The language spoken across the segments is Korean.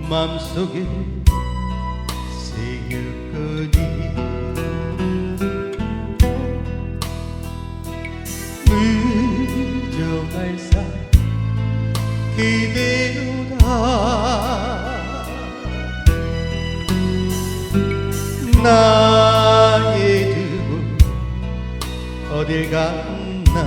맘속에 새겼거니 무정할 사 그대로다 나의 두고 어딜 갔나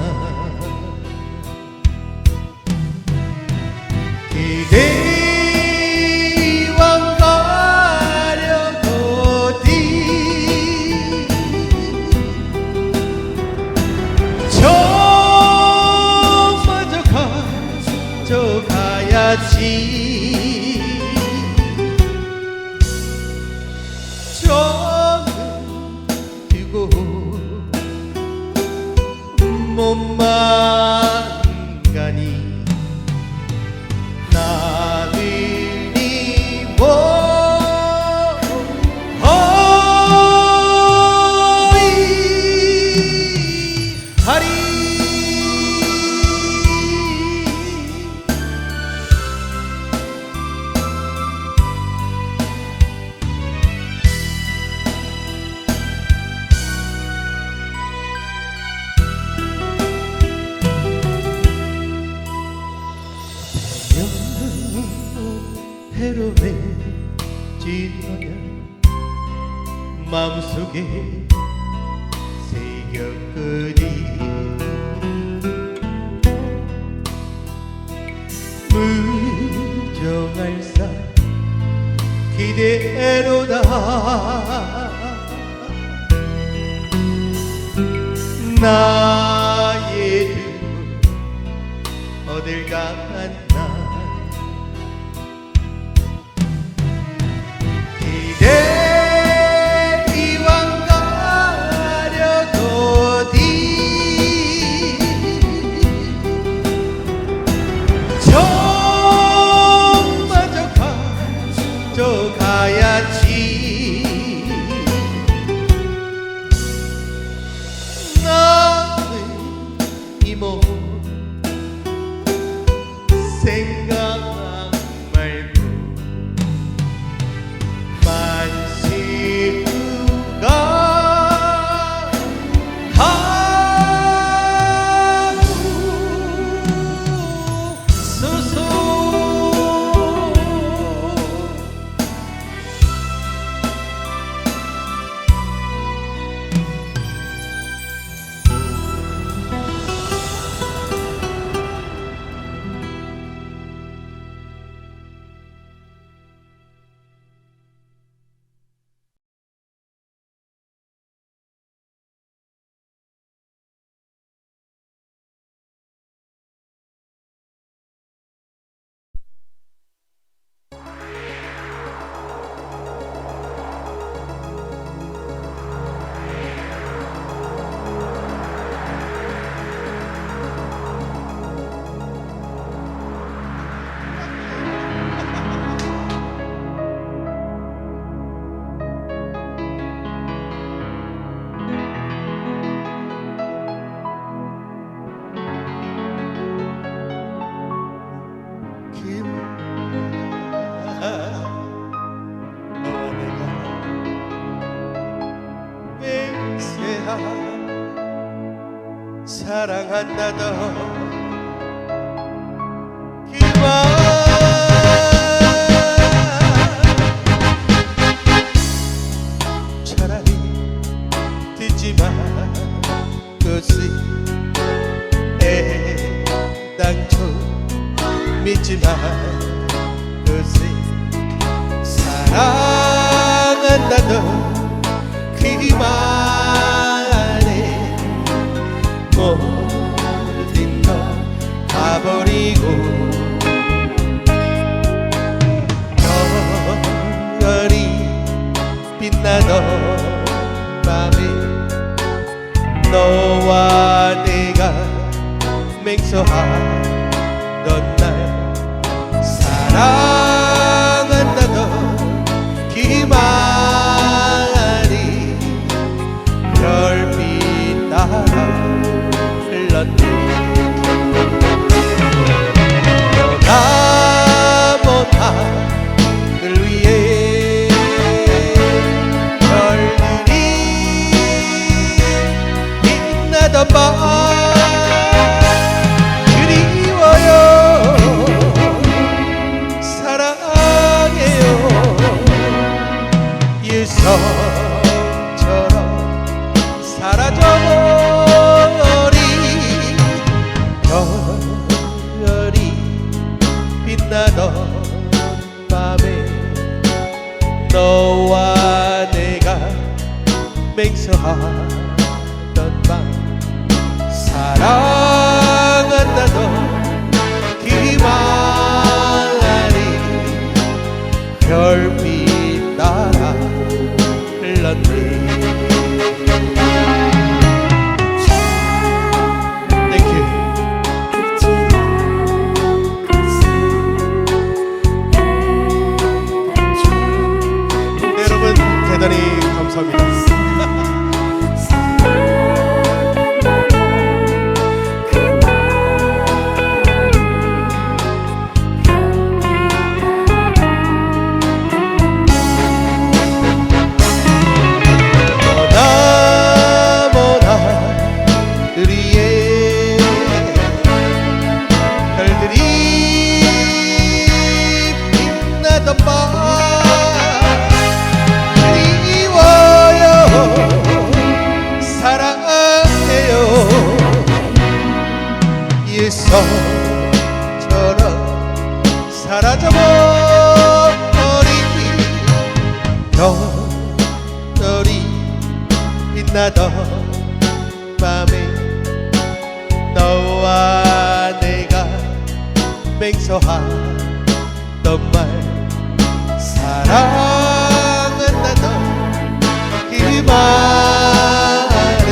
기대와 가려도디 저마저 가져가야지 저는 두고 몸만 가니 나들이 뭐하리 해로해 지나면 마음속에 새겼거니 무정할 사 기대로다 나의 두고 어딜 갔나 이왕 가려도디 저마저 가져가야지 나는 이모 생각 말고 사랑한다던 그만 차라리 듣지마 그것이 애당초 믿지마 그것이 사랑한다던 그만 모든 걸 가버리고 별이 빛나던 밤에 너와 내가 맹세하던 날 사랑한다던 그 말이 별빛 따라 너나 못한 유성처럼 사라져버린 별이 빛나던 밤에 너와 내가 맹세하던 밤 사랑한다던 그 말이 별빛 따라 흘렀네. Thank you. 네, 여러분 대단히 감사합니다. 유성처럼 사라져버린 별이 빛나던 밤에 너와 내가 맹세하던 말 사랑한다던 그 말에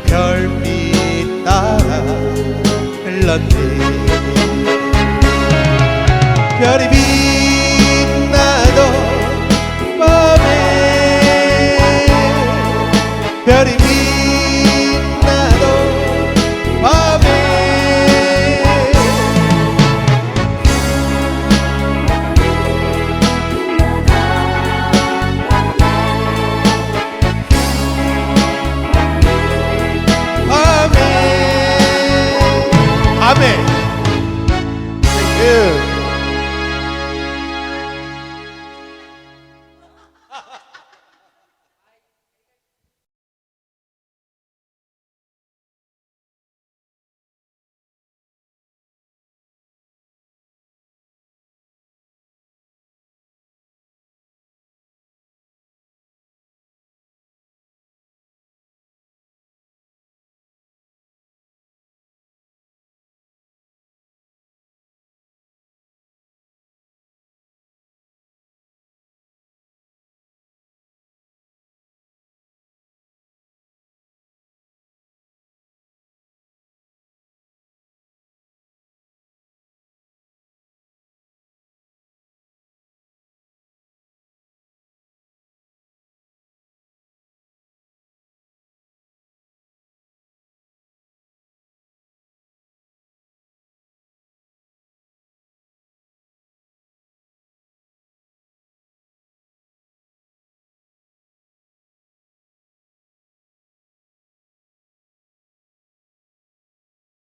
별빛 따라 흘렀네.